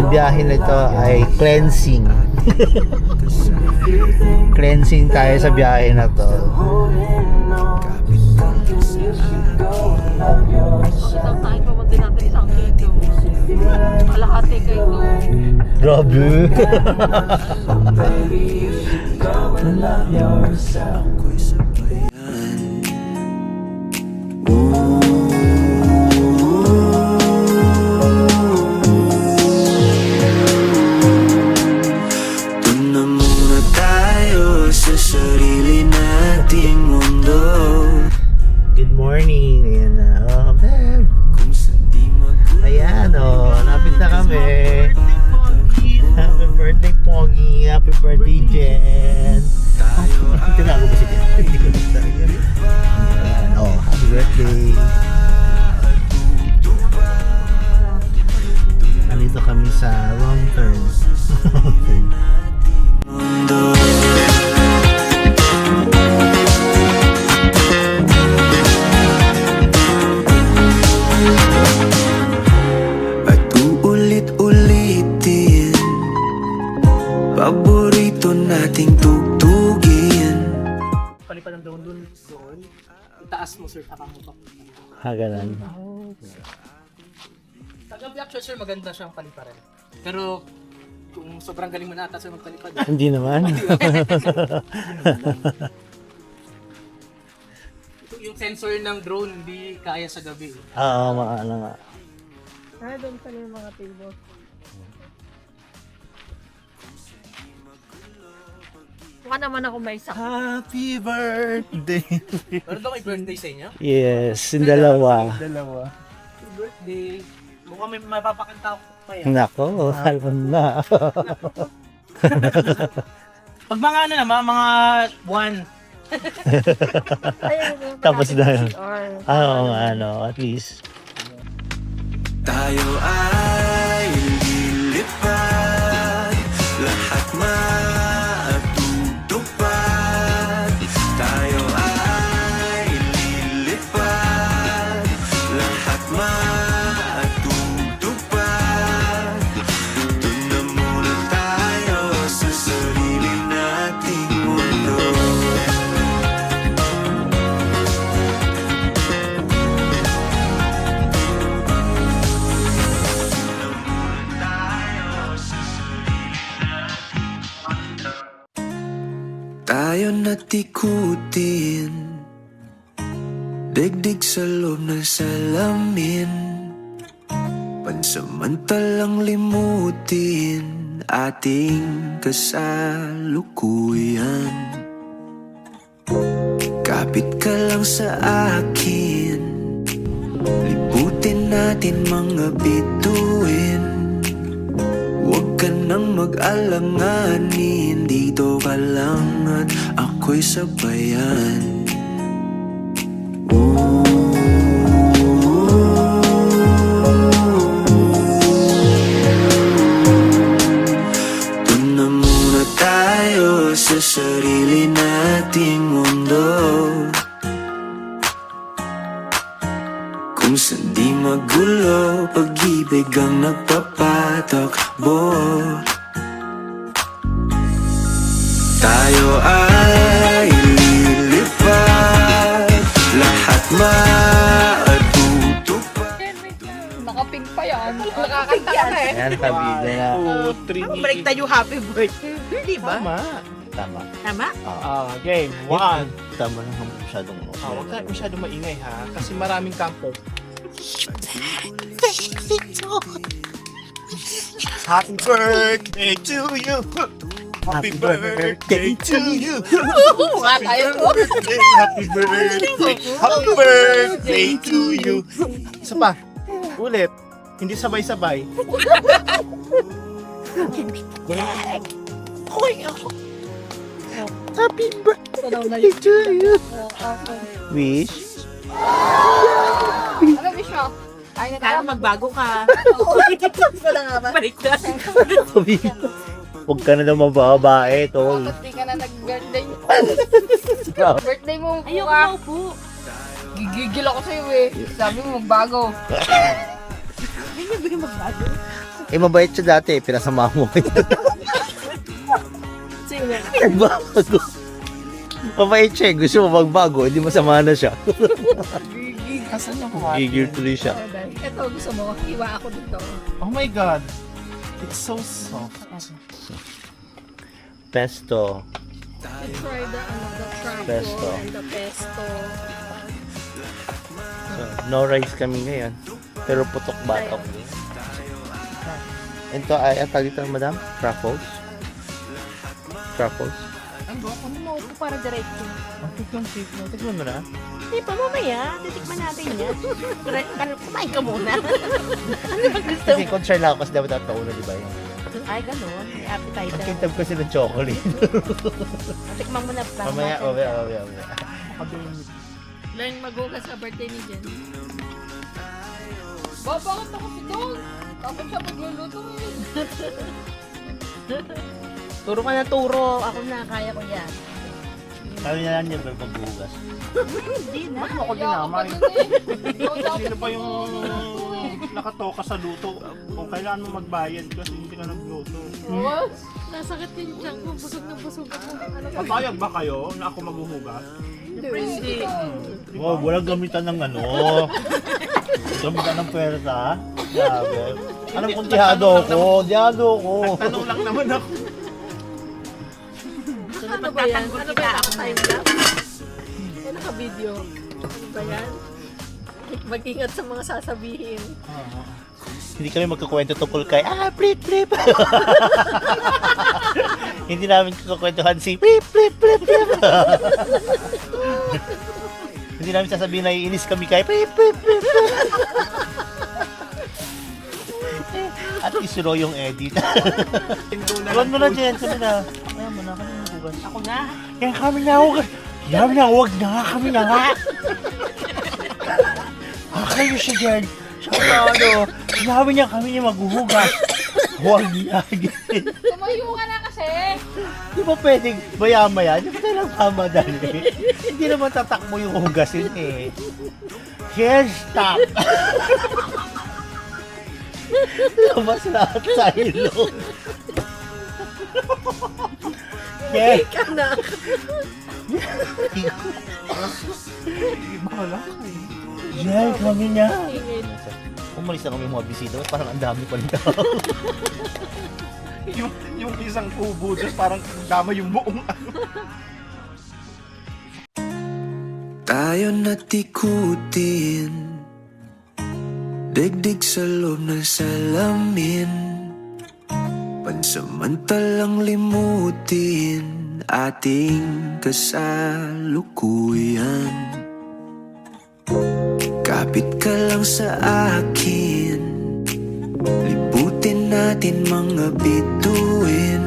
Ang biyahe na ito ay cleansing. Cleansing tayo sa biyahe na to. Isang tayo pumunta natin isang kilo. Kalahati kayo. Grabe. Doon na muna tayo sa sarili nating mundo. Good morning. Ayan na. Oh, babe. Kung saan di mag- Ayan, oh. Lapit na kami. Happy birthday, Pogi. Happy birthday, Jen. Tinago ba si Jen? Hindi ko na talaga. Ayan, oh. Happy birthday. Nandito kami sa wrong turn. Wrong turn. mundo. At uulit-ulitin, paborito nating tugtugin. Palipad ng doon. Itaas mo sir, saka mo pa. Hagalan. Sa gabi actually sir, maganda siyang paliparan. Pero kung sobrang galing mo na ata sir magpalipad. Hindi naman. Yung sensor ng drone hindi kaya sa gabi. Oo, maano nga. Doon pala yung mga table. Mukha naman ako may sakit. Happy birthday. Pero daw may birthday sa inyo? Yes, yung dalawa. Happy birthday. Mukhang may mapapakanta ko pa yan. Nako, halon na. Pag mga ano naman, mga 1. Tapos na yun. Oo, ano, at least. Tayo ay lilipad, lahat matutupad. Tayo ay lilipad, lahat matutupad. Doon na muna tayo sa sarili nating mundo. Tayo natikutin, digdig sa loob ng salamin. Pansamantalang limutin ating kasalukuyan. Kapit ka lang sa akin, liputin natin mga bituin. Huwag ka nang mag-alanganin, dito ka lang at ako'y sabayan. Doon na muna tayo sa sarili nating mundo, kung saan di magulo, pag-ibig ang nagpapatakbo. Tayo ay lilipad, lahat matutupad. Nakapig pa yan. Nakakanta ka eh. Ayan, pabida na. Break tayo happy birthday. Di ba? Tama. Tama? Game 1. Tama na masyadong Huwag tayo masyado maingay ha, kasi maraming kampo. Happy birthday to you. Happy birthday to you. Mukha tayo po. Happy birthday. Happy birthday to you. Isa pa, ulit, hindi sabay-sabay. Happy birthday to you. Wish. Ano wish mo? Ay, Kaya magbago ka. Wala nga ba? Balik na. Huwag ka na daw mababae, tol. Tapos di ka na nag-birthday. Birthday mo. Ayoko buka. na po. Gigigil ako sa'yo eh. Sabi mo magbago. Hindi niya bigyan magbago. Eh, mabait siya dati. Pinasama mo. Sino? Nagbago. Mabait siya. Gusto mo magbago. Hindi masama na siya. Asan yung kumati? Gigil tuloy siya. Ito, gusto mo, hiwa ako dito. Oh my God. It's so soft. Pesto. You try the truffle Pesto. and the pesto. So, no rice kami ngayon. Pero putok batok. Ito ay, tawag dito, madam? Truffles? Truffles? Ano mo upo para diretso? Tignan mo na. Hindi pa, mamaya. Titikman natin yan. Kumain ka muna. Ano ba gusto Kasi mo? concern lang ako kasi dapat tataunan, di ba? Ay, ganun. May appetizer. Nakintab kasi ng chocolate. Tikman mo na pa. Mamaya. Learn maghugas sa birthday ni Jen. Bakit ako si Don? Tapos siya magluluto eh. Turo ka na turo. Ako na, kaya ko yan. Sabi na lang niya magbuhugas. Hindi na. Ba't mo ako dinamay? Sino pa yung nakatoka sa luto? Kung kailangan mo magbayad kasi hindi ka nagluto. What? Nasakit yung tiyan ko. Busog na busog ako. Ano ba? Papayag ba kayo na ako maghuhugas? Hindi. Wow, walang gamitan ng ano. Gamitan ng pwersa. Grabe. Anong kung dihado ako? Dihado ako. Tanong lang naman ako. Ano ba yan? Ano ba yan? Time lapse? Ano naka-video? Ano ba yan? Mag-ingat sa mga sasabihin. Hindi kami magkakwento tungkol kay, flip, flip. Hindi namin kakwentuhan si flip, flip, flip, flip. Hindi namin sasabihin na iinis kami kay flip, flip, flip. At isuro yung edit. Huwag mo na, Jen. Kami na. Kaya mo na, kami na hugas. Ako na? Kaya kami na hugas. Kami na, huwag na nga, kami na nga. Kayo siya, Jen. Siya ano, sinabi niya kami niya maghuhugas. Huwag niya. Tumayo ka na kasi! Di ba pwedeng maya-maya? Di ba tayo mamadali? Hindi naman tatakbo yung hugasin eh. Here, stop! Labas lahat sa ilong. Okay ka na. Yan, kami niya. Ingay. Umalis na kami mga bisita, parang ang dami pa rin tao. yung isang kubo, just parang dama yung buong ano. Tayo natikutin, digdig sa loob ng salamin, pansamantalang limutin ating kasalukuyan. Kapit ka lang sa akin, liputin natin mga bituin.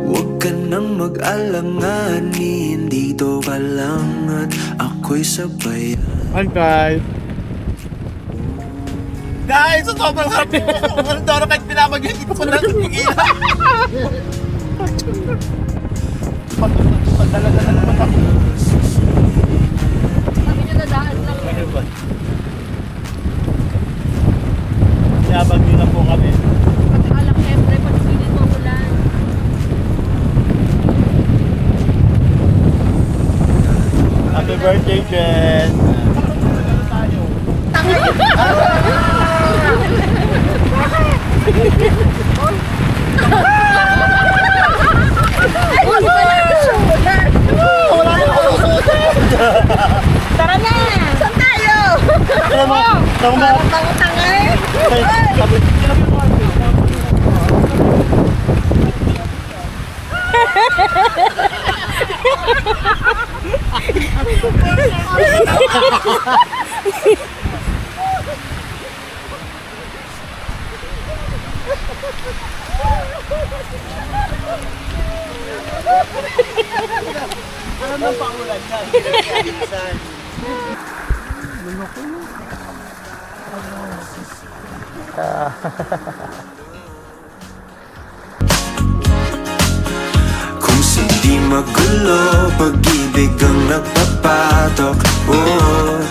Huwag ka nang mag-alanganin, dito ka lang at ako'y sabay. Hi guys! Guys, sobrang happy ko! Ang doro kahit pinapag-ibig ko na tumigil. Pagdalaga na naman ako. Sabi niyo nadaan lang. Ano ba? Pinapag na po kami. Alam siyempre, pagpilin mo ulan. Happy birthday, Jen! Tara na! Saan tayo? Alam mo, Tanga eh! alam mo pa ulan ka. Pinag-ialisan. Kung di magulo, pag-ibig ang nagpapatok. Oh,